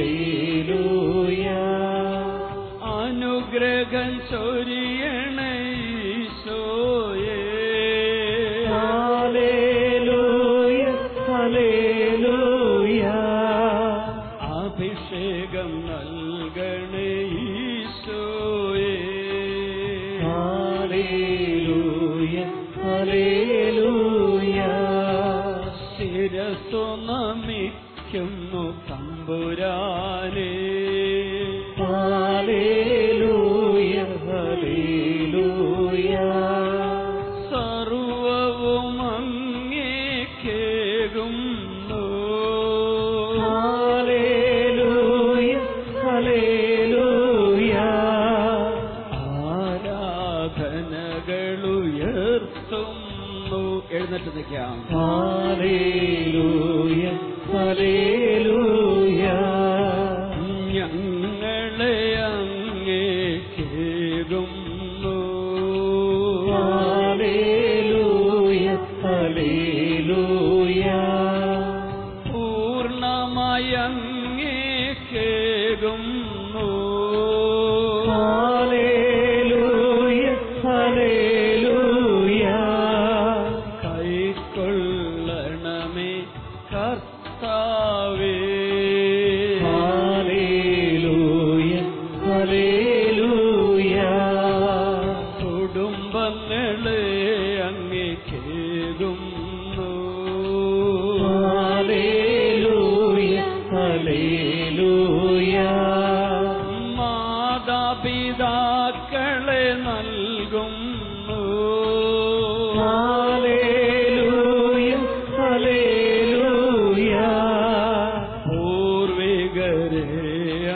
Hallelujah. അനുഗ്രഹം ചൊരിയണേ ഈശോയേ. ഹല്ലേലൂയ ഹല്ലേലൂയ. അഭിഷേകം നൽകണേ ഈശോയേ. ഹല്ലേലൂയ ഹല്ലേലൂയ. ശിരസ്സു നമിക്കുന്നു തമ്പുരാനേ. ഹല്ലേലൂയ ഹല്ലേലൂയ. സർവവും അങ്ങേക്കേകുന്നു. ഹല്ലേലൂയ ഹല്ലേലൂയ. ആരാധനകളുയർത്തുന്നു. എഴുന്നേറ്റ് നിൽക്കാം. ഹല്ലേലൂയ ഹല്ലേലൂയ. ഞങ്ങളെ അങ്ങേക്കേകുന്നു. ഹല്ലേലൂയ ഹല്ലേലൂയ. പൂർണ്ണമായി അങ്ങേക്കേകുന്നു. ഹല്ലേലൂയ ഹല്ലേലൂയ. കൈക്കൊള്ളണമേ കർത്താവേ. ഹല്ലേലൂയ ഹല്ലേലൂയ. കുടുംബങ്ങളെ അങ്ങേക്കേകുന്നു. ഹല്ലേലൂയ ഹല്ലേലൂയ. മാതാപിതാക്കളെ നൽകുന്നു. ഹല്ലേലൂയ ഹല്ലേലൂയ. പൂർവികരെ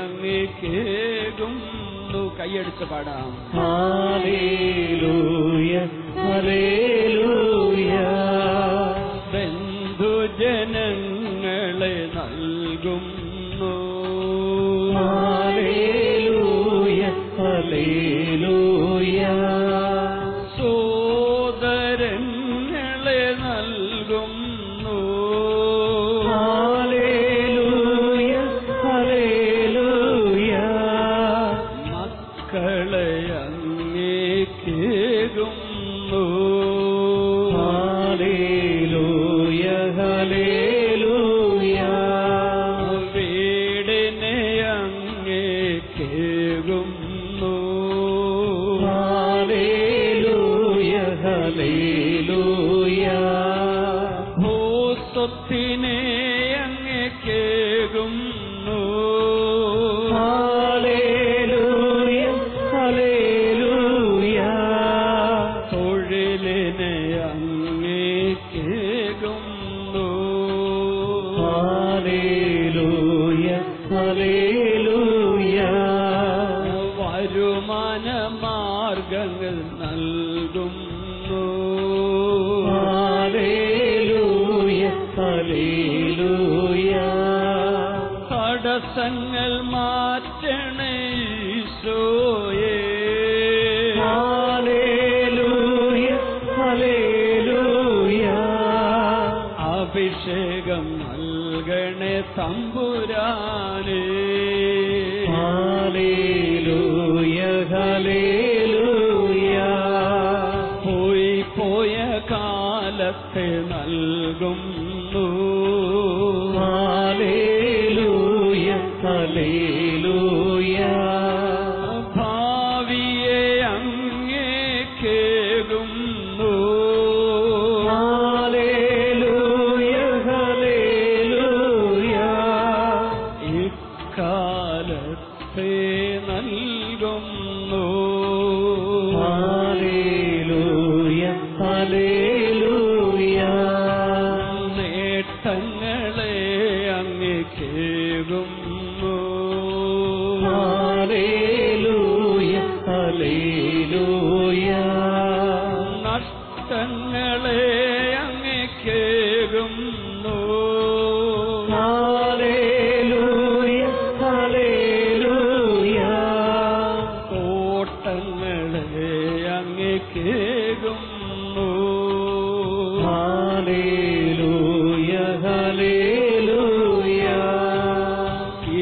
അങ്ങേക്കേകുന്നു. കൈയടിച്ച് പാടാം. Hallelujah hallelujah. ബന്ധുജനങ്ങളെ നൽകുന്നു. ഹല്ലേലൂയ ഹല്ലേലൂയ. സോദരങ്ങളെ നൽകുന്നു. ഹല്ലേലൂയ ഹല്ലേലൂയ. മക്കളെ അങ്ങേക്കേകുന്നു. ഹല്ലേലൂയ ഹല്ലേലൂയ. വീടിനെ അങ്ങേക്കേകുന്നു. ഹല്ലേലൂയ ഹല്ലേലൂയ. ഭൂസ്വത്തിനെ അങ്ങേക്കേകുന്നു. ഹല്ലേലൂയ ഹല്ലേലൂയ. തൊഴിലിനെ അങ്ങേക്കേകുന്നു. ഹല്ലേലൂയ ഹല്ലേലൂയ. വരുമാന മാർഗങ്ങൾ നൽകുന്നു. ഹല്ലേലൂയ ഹല്ലേലൂയ. തടസ്സങ്ങൾ മാറ്റണേ ഈശോയേ. ഹല്ലേലൂയ ഹല്ലേലൂയ. അഭിഷേകം നൽകണേ തമ്പുരാനേ. ഹല്ലേലൂയ ഹല്ലേലൂയ. പോയ കാലത്തെ നൽകുന്നു. ഹല്ലേലൂയ ഹല്ലേലൂയ. ഭാവിയെ അങ്ങേക്കേകുന്നു. ഹല്ലേലൂയ ഹല്ലേലൂയ. ഇക്കാലത്തെ നൽകുന്നു. ഹല്ലേലൂയ ഹല്ലേലൂയ. നേട്ടങ്ങളെ അങ്ങേക്കേകുന്നു. ഹല്ലേലൂയ ഹല്ലേലൂയ. നഷ്ടങ്ങളെ അങ്ങേക്കേകുന്നു. ഹല്ലേലൂയ ഹല്ലേലൂയ. കോട്ടങ്ങളെ അങ്ങേക്കേകുന്നു. ഹല്ലേലൂയ ഹല്ലേലൂയ. ഈ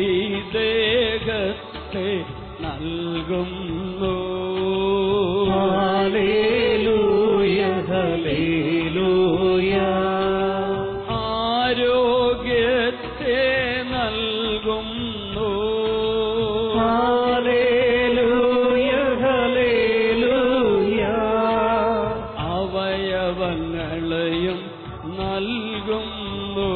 നൽകുന്നു.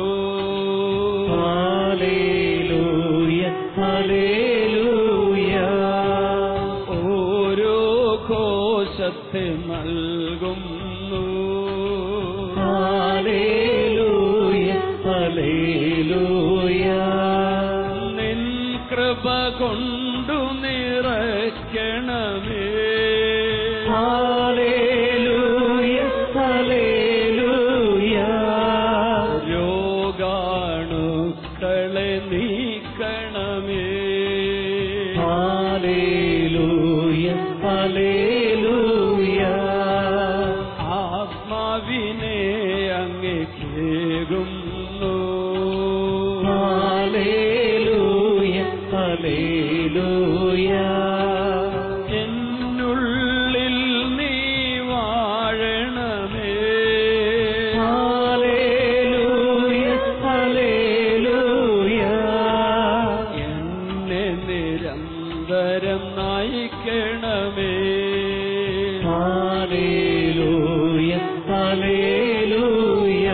ഹല്ലേലൂയ ഹല്ലേലൂയ. ഓരോ കോശത്തെ നൽകുന്നു. ഹല്ലേലൂയ ഹല്ലേലൂയ. നിൻ കൃപ കൊണ്ടു നിറയ്ക്കണമേ. ഹല്ലേലൂയ ഹല്ലേലൂയ. രോഗാണുക്കളെ നീക്കണമേ. ഹല്ലേലൂയ ഹല്ലേലൂയ. ആത്മാവിനെ അങ്ങേകുന്നു. ഹല്ലേലൂയ ഹല്ലേലൂയ. എന്നുള്ളിൽ നീ വാഴണമേ. Hallelujah hallelujah. എന്നെ നിരന്തരം നയിക്കണമേ. Hallelujah hallelujah.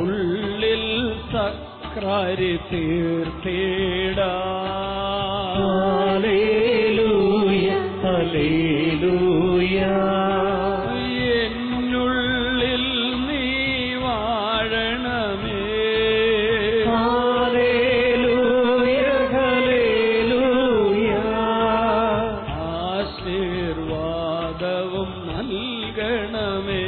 ഉള്ളിൽ സക്രാരി തീർത്തിടാം. Hallelujah hallelujah. എന്നുള്ളിൽ നീ വാഴണമേ. ഹല്ലേലൂയ ഹല്ലേലൂയ. ആശീർവാദവും നൽകണമേ.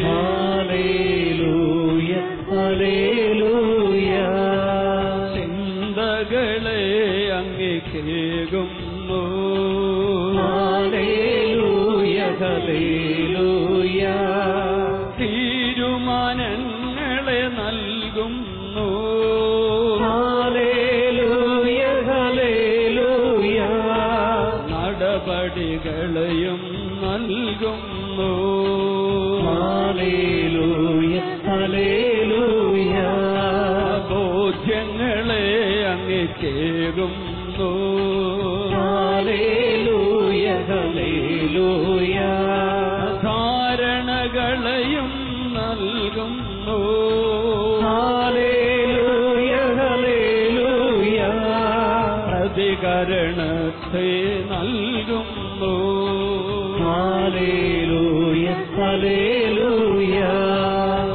ഹല്ലേലൂയ ഹല്ലേലൂയ. ചിന്തകളെ അങ്ങേകുന്നു. ഹല്ലേലൂയ ഹല്ലേലൂയ. തീരുമാനങ്ങളെ നൽകുന്നു. ഹല്ലേലൂയ ഹല്ലേലൂയ. നടപടികളെയും നൽകുന്നു. ഹല്ലേലൂയ ഹല്ലേലൂയ. ബോധ്യങ്ങളെ അങ്ങേകുന്നു. ഹല്ലേലൂയ ഹല്ലേലൂയ. ധാരണകളെയും നൽകുന്നു. ഹല്ലേലൂയ ഹല്ലേലൂയ. പ്രതികരണത്തെ നൽകുന്നു. ഹല്ലേലൂയ ഹല്ലേലൂയ.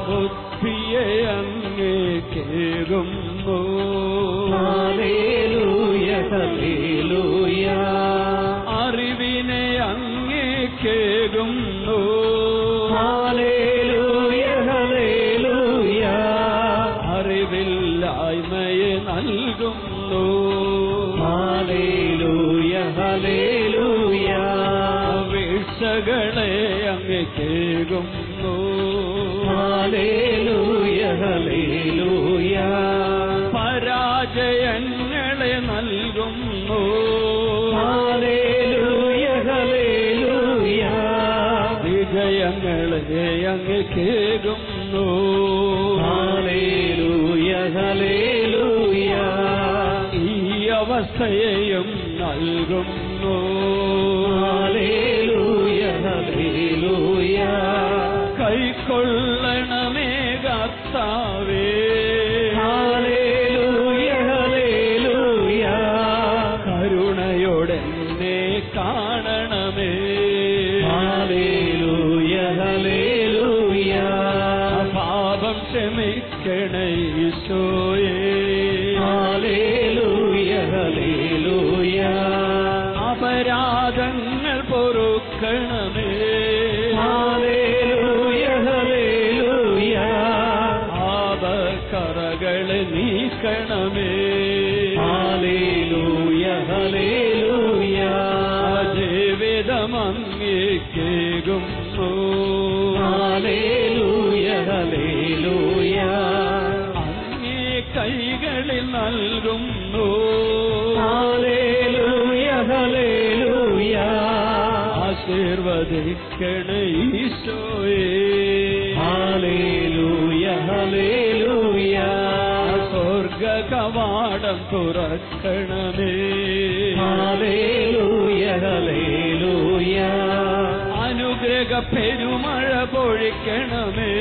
ബുദ്ധിയെ അങ്ങേകുന്നു. ഹല്ലേലൂയ ഹല്ലേലൂയ. അറിവിനെ അങ്ങേകുന്നു. ഹല്ലേലൂയ ഹല്ലേലൂയ. അറിവില്ലായ്മയെ നൽകുന്നു. ഹല്ലേലൂയ ഹല്ലേലൂയ. വീഴ്ചകളെ അങ്ങേകുന്നു. ഹല്ലേലൂയ ഹല്ലേലൂയ. പരാജയങ്ങളെ നൽകുന്നു. ഹല്ലേലൂയ ഹല്ലേലൂയ. വിജയങ്ങളെ അങ്ങേകുന്നു. ഹല്ലേലൂയ ഹല്ലേലൂയ. ഈ അവസ്ഥയെയും നൽകുന്നു. ഹല്ലേലൂയ ഹല്ലേലൂയ. കൈക്കൊള്ളണമേ കർത്താവേ. ഹല്ലേലൂയ ഹല്ലേലൂയ. കരുണയോടെ എന്നെ കാണണമേ. ഹല്ലേലൂയ ഹല്ലേലൂയ. പാപം ക്ഷമിക്കണേ ഈശോയേ. ഹല്ലേലൂയ ഹല്ലേലൂയ. അപരാധങ്ങൾ പൊറുക്കണമേ. ഹല്ലേലൂയ ഹല്ലേലൂയ. പാപക്കറകളെ നീക്കണമേ. ഹല്ലേലൂയ ഹല്ലേലൂയ. ജീവിതം അങ്ങേകുന്നു. ഹല്ലേലൂയ ഹല്ലേലൂയ. അങ്ങേ കൈകളിൽ നൽകുന്നു. ഹല്ലേലൂയ ഹല്ലേലൂയ. ആശീർവദിക്കണേ ഈശോയേ. ഹല്ലേലൂയ ഹല്ലേലൂയ. സ്വർഗ കവാടം തുറക്കണമേ. ഹല്ലേലൂയ ഹല്ലേലൂയ. അനുഗ്രഹ പെരുമഴ പൊഴിക്കണമേ.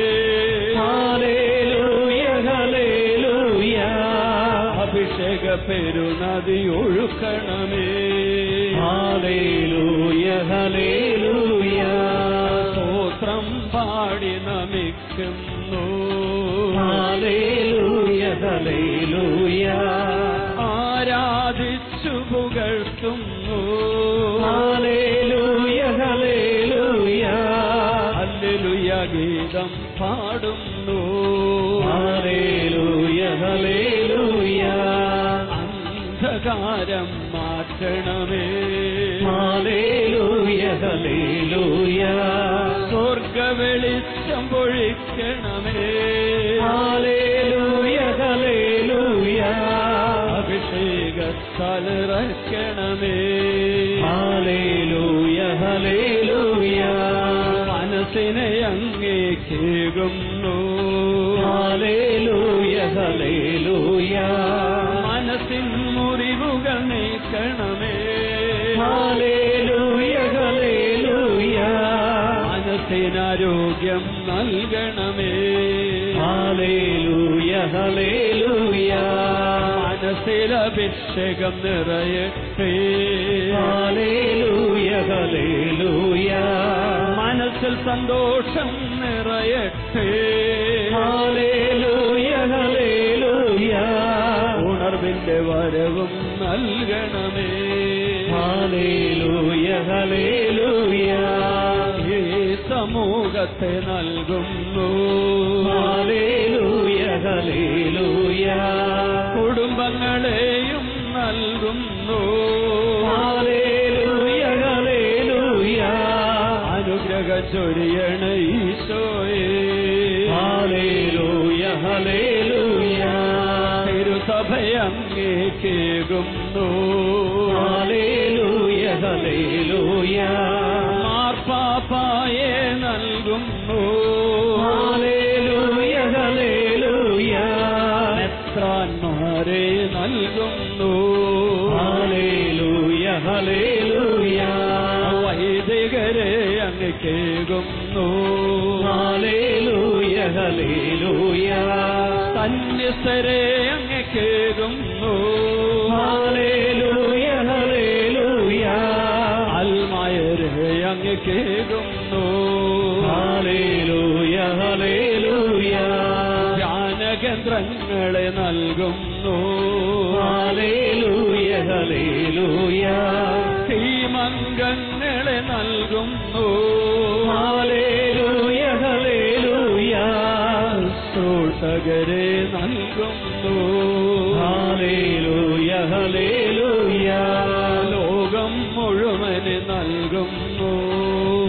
ഹല്ലേലൂയ ഹല്ലേലൂയ. അഭിഷേക പെരുനദി ഒഴുക്കണമേ. Hallelujah hallelujah. സ്തോത്രം പാടി നമിക്കുന്നു. ഹല്ലേലൂയ ഹല്ലേലൂയ. ആരാധിച്ചു പുകഴ്ത്തുന്നു. ഹല്ലേലൂയ ഹല്ലേലൂയ. ഹല്ലേലൂയ ഗീതം പാടുന്നു. ഹല്ലേലൂയ ഹല്ലേലൂയ. അന്ധകാരം മാറ്റണമേ. ഹല്ലേലൂയ ഹല്ലേലൂയ. സ്വർഗ വെളിച്ചം പൊഴിക്കണമേ. ഹല്ലേലൂയ ഹല്ലേലൂയ. അഭിഷേകത്താൽ നിറയ്ക്കണമേ. ഹല്ലേലൂയ ഹല്ലേലൂയ. മനസ്സിനെ അങ്ങേക്കേകുന്നു. ഹല്ലേലൂയ ഹല്ലേലൂയ. മനസ്സിൻ മുറിവുകൾ നീക്കണമേ. ഹല്ലേലൂയ ഹല്ലേലൂയ. മനസ്സിനാരോഗ്യം നൽകണമേ. ഹല്ലേലൂയ ഹല്ലേലൂയ. മനസ്സിൽ അഭിഷേകം നിറയട്ടെ. ഹല്ലേലൂയ ഹല്ലേലൂയ. മനസ്സിൽ സന്തോഷം നിറയട്ടെ. ഹല്ലേലൂയ ഹല്ലേലൂയ. ഉണർവിന്റെ വരവും നൽകണമേ. ഹല്ലേലൂയ ഹല്ലേലൂയ. ഈ സമൂഹത്തെ നൽകുന്നു. ഹല്ലേലൂയ ഹല്ലേലൂയ. കുടുംബങ്ങളെയും നൽകുന്നു. ഹല്ലേലൂയ ഹല്ലേലൂയ. അനുഗ്രഹ ചൊരിയണ ഈശോയേ. ഹല്ലേലൂയ ഹല്ലേലൂയ. തിരുസഭയങ്ങേക്കേകുന്നു. ഹല്ലേലൂയ ഹല്ലേലൂയ. മാർപ്പാപ്പായെ നൽകുന്നു. ഹല്ലേലൂയ ഹല്ലേലൂയ. മെത്രാന്മാരെ നൽകുന്നു. ഹല്ലേലൂയ ഹല്ലേലൂയ. വൈദികരെ അങ്ങേക്കേകുന്നു. ഹല്ലേലൂയ ഹല്ലേലൂയ. സന്യസ്തരെ അങ്ങേക്കേകുന്നു. ഹല്ലേലൂയ ഹല്ലേലൂയ. അൽമായരെ അങ്ങേക്കേകുന്നു. ഹല്ലേലൂയ ഹല്ലേലൂയ. ധ്യാനകേന്ദ്രങ്ങളെ നൽകുന്നു. ഹല്ലേലൂയ ഹല്ലേലൂയ. ശ്രീമംഗങ്ങളെ നൽകുന്നു. ഹല്ലേലൂയ ഹല്ലേലൂയ. ശ്രോതകരെ നൽകുന്നു. ഹല്ലേലൂയ ഹല്ലേലൂയ. ലോകം മുഴുവന് നൽകുന്നു.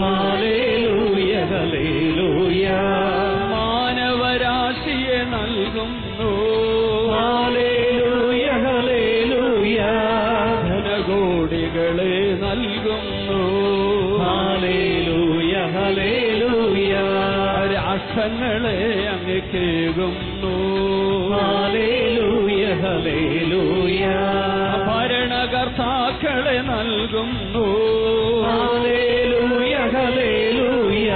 ഹല്ലേലൂയ ഹല്ലേലൂയ. മാനവരാശിയെ നൽകുന്നു. ഹല്ലേലൂയ ഹല്ലേലൂയ. ധനകോടികളെ നൽകുന്നു. ഹല്ലേലൂയ ഹല്ലേലൂയ. രാഷ്ട്രങ്ങളെ അങ്ങേക്കേകുന്നു. ഹല്ലേലൂയ ഹല്ലേലൂയ. ഭരണകർത്താക്കളെ നൽകുന്നു. ഹല്ലേലൂയ ഹല്ലേലൂയ.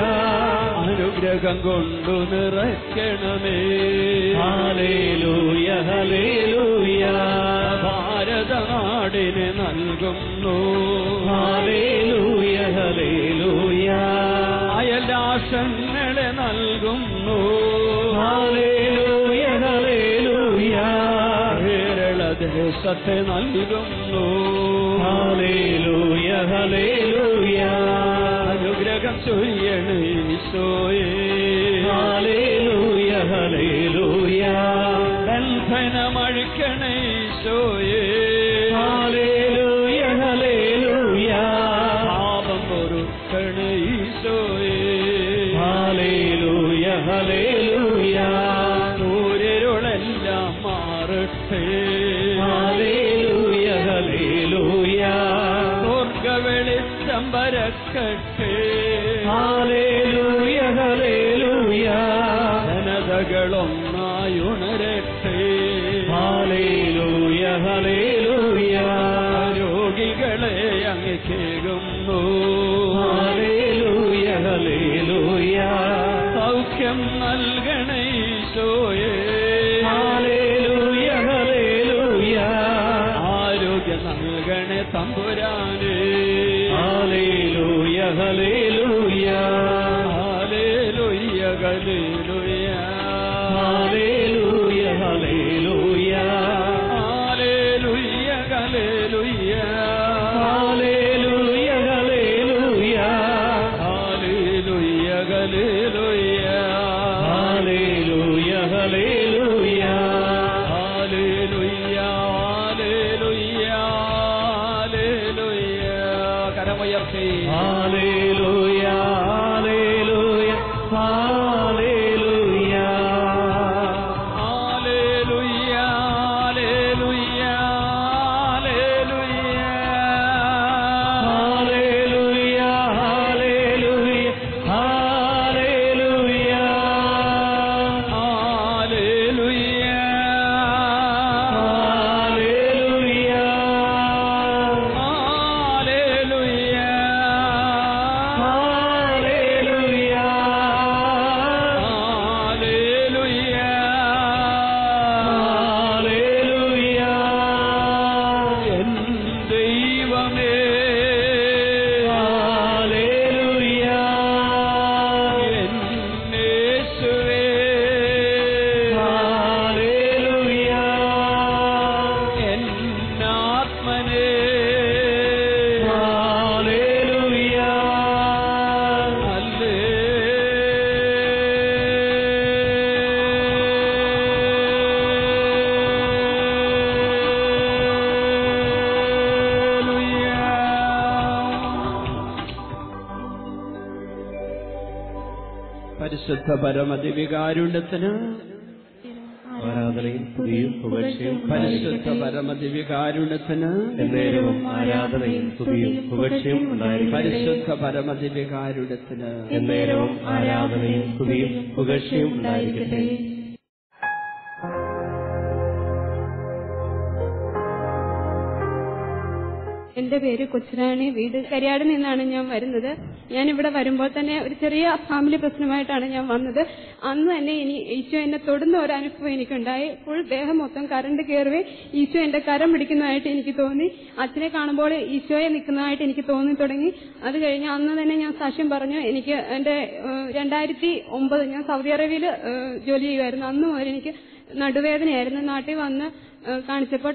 അനുഗ്രഹം കൊണ്ടു നിറയ്ക്കണമേ. ഹല്ലേലൂയ ഹല്ലേലൂയ. ഭാരതനാടിനെ നൽകുന്നു. ഹല്ലേലൂയ ഹല്ലേലൂയ. അയൽരാഷ്ട്രങ്ങളെ നൽകുന്നു. ഹല്ലേലൂയ ഹല്ലേലൂയ. കേരളദേശത്തെ നൽകുന്നു. ഹല്ലേലൂയ ഹല്ലേലൂയ. അനുഗ്രഹം ചൊരിയണേ ഈശോയേ. ഹല്ലേലൂയ ഹല്ലേലൂയ. ബന്ധനമഴിക്കണേ ഈശോയേ. ഹല്ലേലൂയ ഹല്ലേലൂയ. പാപം പൊറുക്കണേ ഈശോയേ. ഹല്ലേലൂയ ഹല്ലേലൂയ. സൂര്യരുളെല്ലാം മാറട്ടെ. ഹല്ലേലൂയ ഹല്ലേലൂയ. സ്വർഗ വെളിച്ചം പരക്കട്ടെ. ഹല്ലേലൂയ ഹല്ലേലൂയ. ജനതകളൊന്നായി ഉണരട്ടെ. ഹല്ലേലൂയ ഹല്ലേലൂയ. രോഗികളെ അങ്ങേക്കേകുന്നു. ഹല്ലേലൂയ നൽകണേ ഈശോയേ. ഹല്ലേലൂയ ഹല്ലേലൂയ. ആരോഗ്യം നൽകണേ തമ്പുരാനേ. ഹല്ലേലൂയ ഹല്ലേലൂയ. ഹല്ലേലൂയ ഹല്ലേലൂയ. ഹല്ലേലൂയ ഹല്ലേലൂയ. ഹല്ലേലൂയ ഹല്ലേലൂയ. ഹല്ലേലൂയ ഹല്ലേലൂയ. ഹല്ലേലൂയ ഹല്ലേലൂയ. ഹല്ലേലൂയ ഹല്ലേലൂയ. ഹല്ലേലൂയ ഹല്ലേലൂയ ഹല്ലേലൂയ. കരമുയർത്തി ഹല്ലേലൂയ ഹല്ലേലൂയ. ഹല്ലേലൂയ. ഹല്ലേലൂയ ഹല്ലേലൂയ ഹല്ലേലൂയ. ഹല്ലേലൂയ ഹല്ലേലൂയ. ഹല്ലേലൂയ. ഹല്ലേലൂയ. ഹല്ലേലൂയ. ഹല്ലേലൂയ. ഹല്ലേലൂയ. ഹല്ലേലൂയ. ഹല്ലേലൂയ. എൻ ദൈവമേ, ഹല്ലേലൂയ. എൻ യേശുവേ, ഹല്ലേലൂയ. എൻ ആത്മനേ, ഹല്ലേലൂയ. പരിശുദ്ധ പരമദിവികാരുണ്യത്തിന് ആരാധനയും സ്തുതിയും പുകഴ്ചയും പരിശുദ്ധ പരമദിവികാരുണ്യത്തിന് എന്നേരവും ആരാധനയും സ്തുതിയും പുകഴ്ചയും ഉണ്ടായിരിക്കട്ടെ. പരിശുദ്ധ പരമദിവികാരുണ്യത്തിന് എന്നേരവും ആരാധനയും സ്തുതിയും പുകഴ്ചയും ഉണ്ടായിരിക്കട്ടെ. എന്റെ പേര് കൊച്ചുറാണി, വീട് കരിയാട് നിന്നാണ് ഞാൻ വരുന്നത്. ഞാൻ ഇവിടെ വരുമ്പോൾ തന്നെ ഒരു ചെറിയ ഫാമിലി പ്രശ്നമായിട്ടാണ് ഞാൻ വന്നത്. അന്ന് തന്നെ ഈശോ എന്നെ തൊടുന്ന ഒരു അനുഭവം എനിക്കുണ്ടായി. ഫുൾ ദേഹം മൊത്തം കറണ്ട് കയറുകയും ഈശോ എന്റെ കരം പിടിക്കുന്നതായിട്ട് എനിക്ക് തോന്നി. അച്ഛനെ കാണുമ്പോൾ ഈശോയെ നിൽക്കുന്നതായിട്ട് എനിക്ക് തോന്നി തുടങ്ങി. അത് കഴിഞ്ഞ് അന്ന് തന്നെ ഞാൻ സാക്ഷ്യം പറഞ്ഞു. എനിക്ക് എന്റെ 2009 ഞാൻ സൗദി അറേബ്യയിൽ ജോലി ചെയ്യുമായിരുന്നു. അന്ന് മുതൽ എനിക്ക് നടുവേദനയായിരുന്നു. നാട്ടിൽ വന്ന് കാണിച്ചപ്പോൾ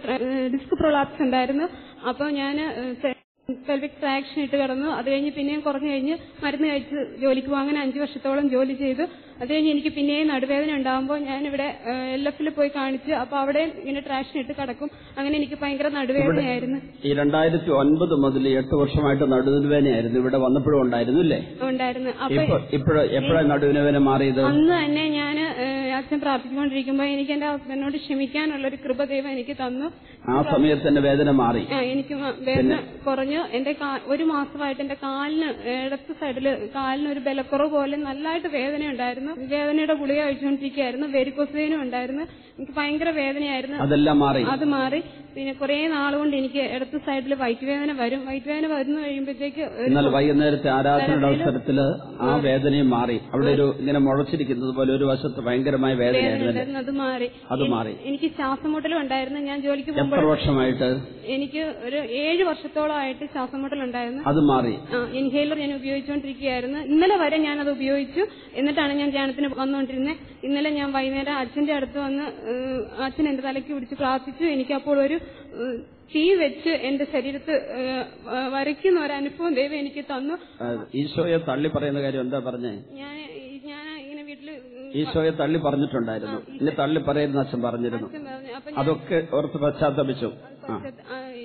ഡിസ്ക് പ്രൊലാപ്സ് ഉണ്ടായിരുന്നു. അപ്പോൾ ഞാൻ പെൽവിക് ട്രാക്ഷൻ ഇട്ട് കിടന്നു. അത് കഴിഞ്ഞ് പിന്നെയും കുറഞ്ഞു കഴിഞ്ഞ് മരുന്ന് കഴിച്ച് ജോലിക്ക് പോകാൻ അങ്ങനെ 5 വർഷത്തോളം ജോലി ചെയ്തു. അത് കഴിഞ്ഞ് എനിക്ക് പിന്നെയും നടുവേദന ഉണ്ടാകുമ്പോൾ ഞാനിവിടെ LF പോയി കാണിച്ചു. അപ്പൊ അവിടെ ഇങ്ങനെ ട്രാക്ഷൻ ഇട്ട് കിടക്കും. അങ്ങനെ എനിക്ക് ഭയങ്കര നടുവേദനയായിരുന്നു. ഈ 2009 മുതൽ 8 വർഷമായിട്ട് നടുവേദനയായിരുന്നു. ഇവിടെ വന്നപ്പോഴും ഉണ്ടായിരുന്നു അല്ലേ? ഉണ്ടായിരുന്നു. എപ്പോഴാണ് നടുവേദന മാറിയത്? അന്ന് തന്നെ ഞാൻ അച്ഛൻ പ്രാർത്ഥിച്ചുകൊണ്ടിരിക്കുമ്പോൾ എനിക്ക് എന്റെ ഹസ്ബൻഡിനോട് ക്ഷമിക്കാനുള്ള ഒരു കൃപ ദൈവം എനിക്ക് തന്നു. ആ സമയത്ത് തന്നെ വേദന മാറി. എനിക്ക് വേദന കുറഞ്ഞു. എന്റെ 1 മാസമായിട്ട് എന്റെ കാലിന് ഇടത്ത് സൈഡില് കാലിന് ഒരു ബലക്കുറവ് പോലെ നല്ലതായിട്ട് വേദന ഉണ്ടായിരുന്നു. വേദനയുടെ ഗുളിക കഴിച്ചുകൊണ്ടിരിക്കുകയായിരുന്നു. വെരിക്കോസ് വെയിനും ഉണ്ടായിരുന്നു. എനിക്ക് ഭയങ്കര വേദനയായിരുന്നു. അതെല്ലാം മാറി. അത് മാറി. പിന്നെ കുറെ നാളുകൊണ്ട് എനിക്ക് ഇടത്ത് സൈഡിൽ വയറ്റ് വേദന വരും. വയറ്റ് വേദന വരുന്ന കഴിയുമ്പോഴത്തേക്ക് എന്നാൽ വൈകുന്നേരത്തെ ആരാധനയുടെ അവസരത്തിൽ ആ വേദനയും മാറി. അവിടെ ഒരു ഇങ്ങനെ മുളച്ചിരിക്കുന്നത് പോലെ ഒരു വശത്ത് ഭയങ്കരമായ വേദനയായിരുന്നു. അത് മാറി. എനിക്ക് ശ്വാസമുട്ടലും ഉണ്ടായിരുന്നു. ഞാൻ ജോലിക്ക് പോകുമ്പോൾ എത്ര വർഷമായിട്ട്? എനിക്ക് ഒരു 7 വർഷത്തോളമായിട്ട് ശ്വാസമുട്ടൽ ഉണ്ടായിരുന്നു. അത് മാറി. ഇൻഹേലർ ഞാൻ ഉപയോഗിച്ചുകൊണ്ടിരിക്കുകയായിരുന്നു. ഇന്നലെ വരെ ഞാൻ അത് ഉപയോഗിച്ചു. എന്നിട്ടാണ് ഞാൻ ധ്യാനത്തിന് വന്നുകൊണ്ടിരുന്നത്. ഇന്നലെ ഞാൻ വൈകുന്നേരം അച്ഛന്റെ അടുത്ത് വന്ന് അച്ഛൻ എന്റെ തലയ്ക്ക് പിടിച്ച് പ്രാർത്ഥിച്ചു. എനിക്ക് അപ്പോൾ ഒരു തീ വെച്ച് എന്റെ ശരീരത്ത് വരയ്ക്കുന്ന ഒരു അനുഭവം ദൈവം എനിക്ക് തന്നു. ഈശോയെ തള്ളി പറയുന്ന കാര്യം എന്താ പറഞ്ഞേ? ഞാൻ ഇങ്ങനെ വീട്ടില് ഈശോയെ തള്ളി പറഞ്ഞിട്ടുണ്ടായിരുന്നു. ഇനി തള്ളി പറയുന്ന അച്ഛൻ പറഞ്ഞിരുന്നു. അതൊക്കെ ഓർത്ത് പശ്ചാത്തപിച്ചു.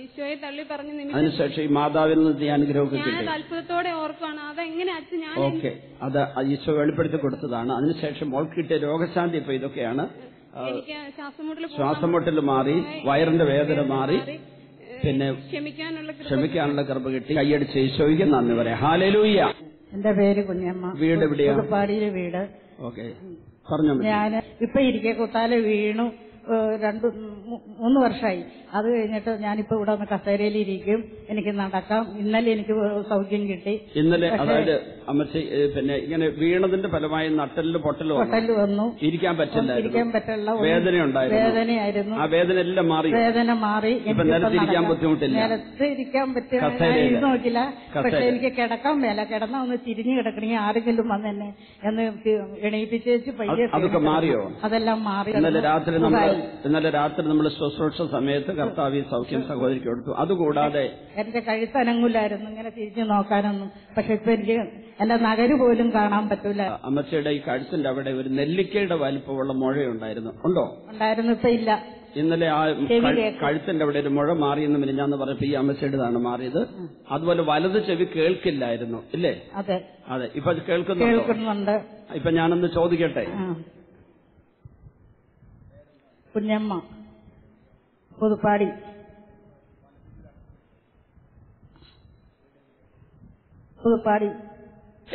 ഈശോയെ തള്ളി പറഞ്ഞു. അതിനുശേഷം ഈ മാതാവിൽ നിന്ന് ഈ അനുഗ്രഹമൊക്കെ കിട്ടി. ഞാൻ അത്ഭുതത്തോടെ ഓർക്കാണ് അതെങ്ങനെ അച്ഛൻ. ഞാൻ ഓക്കെ, അത് ഈശോ വെളിപ്പെടുത്തി കൊടുത്തതാണ്. അതിനുശേഷം മോൾക്ക് കിട്ടിയ രോഗശാന്തി ഇപ്പൊ ഇതൊക്കെയാണ്. ശ്വാസമുട്ടൽ മാറി, വയറിന്റെ വേദന മാറി, പിന്നെ ക്ഷമിക്കാനുള്ള കൃപ കിട്ടി. കൈയടിച്ച് ഈശോയ്ക്ക് നന്ദി പറയാം. ഹല്ലേലൂയ. എന്റെ പേര് കുഞ്ഞമ്മ. വീട് എവിടെയാ? പുതുപ്പാടിയിലെ വീട്. ഓക്കെ, പറഞ്ഞോ. ഞാൻ ഇപ്പൊ ഇരിക്കെ കുത്താല വീണു. 2-3 വർഷമായി. അത് കഴിഞ്ഞിട്ട് ഞാനിപ്പോ ഇവിടെ ഒന്ന് കസേരയിലിരിക്കും. എനിക്ക് നടക്കാം. ഇന്നലെ എനിക്ക് സൗഖ്യം കിട്ടി. ഇന്നലെ അതായത് അമ്മച്ചി പിന്നെ ഇങ്ങനെ വീണതിന്റെ ഫലമായി നട്ടലിന് പൊട്ടൽ വന്നു. ഇരിക്കാൻ പറ്റില്ല, വേദനയായിരുന്നു. ആ വേദന എല്ലാം മാറി. ഇപ്പൊ നിലത്തിരിക്കാൻ ബുദ്ധിമുട്ടില്ല. നിലത്തിരിക്കാൻ പറ്റില്ല, നോക്കില്ല. പക്ഷെ എനിക്ക് കിടക്കാൻ മേല, കിടന്ന ഒന്ന് തിരിഞ്ഞു കിടക്കണമെങ്കിൽ ആരെങ്കിലും വന്ന് എന്നെ എന്ന് എണീപ്പിച്ചേച്ച് പയ്യെ. അതൊക്കെ മാറിയോ? അതെല്ലാം മാറി. ഇന്നലെ രാത്രി നമ്മൾ ശുശ്രൂഷ സമയത്ത് കർത്താവ് സൗഖ്യം സഹോദരിക്ക് കൊടുത്തു. അതുകൂടാതെ എന്റെ കഴുത്തനങ്ങൂലായിരുന്നു ഇങ്ങനെ തിരിഞ്ഞു നോക്കാനൊന്നും. പക്ഷെ ഇപ്പൊ എനിക്ക് എന്റെ നഗര് പോലും കാണാൻ പറ്റൂല. അമ്മച്ചിയുടെ ഈ കഴുത്തിന്റെ അവിടെ ഒരു നെല്ലിക്കയുടെ വലിപ്പമുള്ള മുഴയുണ്ടായിരുന്നു. ഉണ്ടോ? ഉണ്ടായിരുന്നു, ഇപ്പൊ ഇല്ല. ഇന്നലെ ആ കഴുത്തിന്റെ അവിടെ ഒരു മുഴ മാറിയെന്ന് മിനിഞ്ഞാന്ന് പറഞ്ഞപ്പോ ഈ അമ്മച്ചിയുടേതാണ് മാറിയത്. അതുപോലെ വലത് ചെവി കേൾക്കില്ലായിരുന്നു, ഇല്ലേ? അതെ. ഇപ്പൊ അത് കേൾക്കുന്നുണ്ട്. ഇപ്പൊ ഞാനൊന്ന് ചോദിക്കട്ടെ. കുഞ്ഞമ്മ, പുതുപ്പാടി.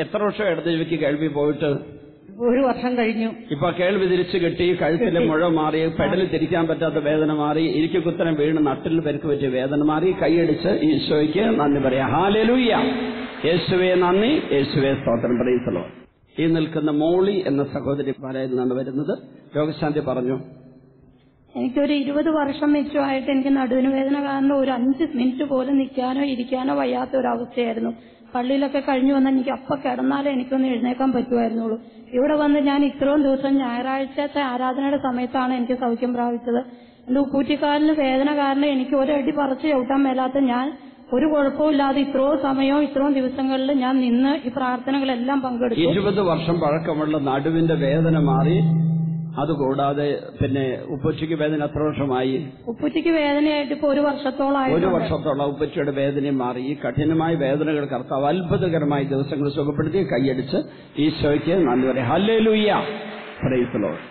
എത്ര വർഷം ഇടത് ചെവിക്ക് കേൾവി പോയിട്ട്? 1 വർഷം കഴിഞ്ഞു. ഇപ്പൊ കേൾവി തിരിച്ചു കിട്ടി, കഴുത്തിലെ മുഴ മാറി, പെടലിൽ തിരിക്കാൻ പറ്റാത്ത വേദന മാറി, ഇരിക്കു കുത്തരം വീണ് നട്ടിൽ പരിക്ക് പറ്റിയ വേദന മാറി. കൈയടിച്ച് ഈശോയ്ക്ക് നന്ദി പറയാം. ഹല്ലേലൂയ. യേശുവേ നന്ദി, യേശുവേ സ്തോത്രം. Praise the Lord. ഈ നിൽക്കുന്ന മോളി എന്ന സഹോദരി പാലയിൽ നിന്നാണ് വരുന്നത്. രോഗശാന്തി പറഞ്ഞു. എനിക്കൊരു 20 വർഷം മിച്ചമായിട്ട് എനിക്ക് നടുവിന് വേദന കാരണം ഒരു 5 മിനിറ്റ് പോലും നിൽക്കാനോ ഇരിക്കാനോ വയ്യാത്ത ഒരവസ്ഥയായിരുന്നു. പള്ളിയിലൊക്കെ കഴിഞ്ഞു വന്നാൽ എനിക്ക് അപ്പം കിടന്നാലേ എനിക്കൊന്ന് എഴുന്നേക്കാൻ പറ്റുമായിരുന്നുള്ളൂ. ഇവിടെ വന്ന് ഞാൻ ഇത്രയും ദിവസം ഞായറാഴ്ചത്തെ ആരാധനയുടെ സമയത്താണ് എനിക്ക് സൗഖ്യം പ്രാപിച്ചത്. എന്റെ ഉപ്പൂറ്റിക്കാലിന് വേദന കാരണം എനിക്ക് ഒരടി പറിച്ച് ചവിട്ടാൻ മേലാത്ത ഞാൻ ഒരു കുഴപ്പമില്ലാതെ ഇത്രയും സമയവും ഇത്രയും ദിവസങ്ങളിൽ ഞാൻ നിന്ന് ഈ പ്രാർത്ഥനകളെല്ലാം പങ്കെടുത്തു. 20 വർഷം പഴക്കമുള്ള നടുവിന്റെ വേദന മാറി. അതുകൂടാതെ പിന്നെ ഉപ്പച്ചിക്ക് വേദന എത്ര വർഷമായി? ഉപ്പച്ചിക്ക് വേദനയായിട്ട് ഇപ്പൊ 1 വർഷത്തോളമായി. 1 വർഷത്തോളം ഉപ്പച്ചിയുടെ വേദന മാറി. ഈ കഠിനമായ വേദനകൾ കർത്താവ് അത്ഭുതകരമായ ദിവസങ്ങൾ സുഖപ്പെടുത്തി. കൈയടിച്ച് ഈശോയ്ക്ക് നന്ദി പറയാം. ഹല്ലേലൂയ. Praise the Lord.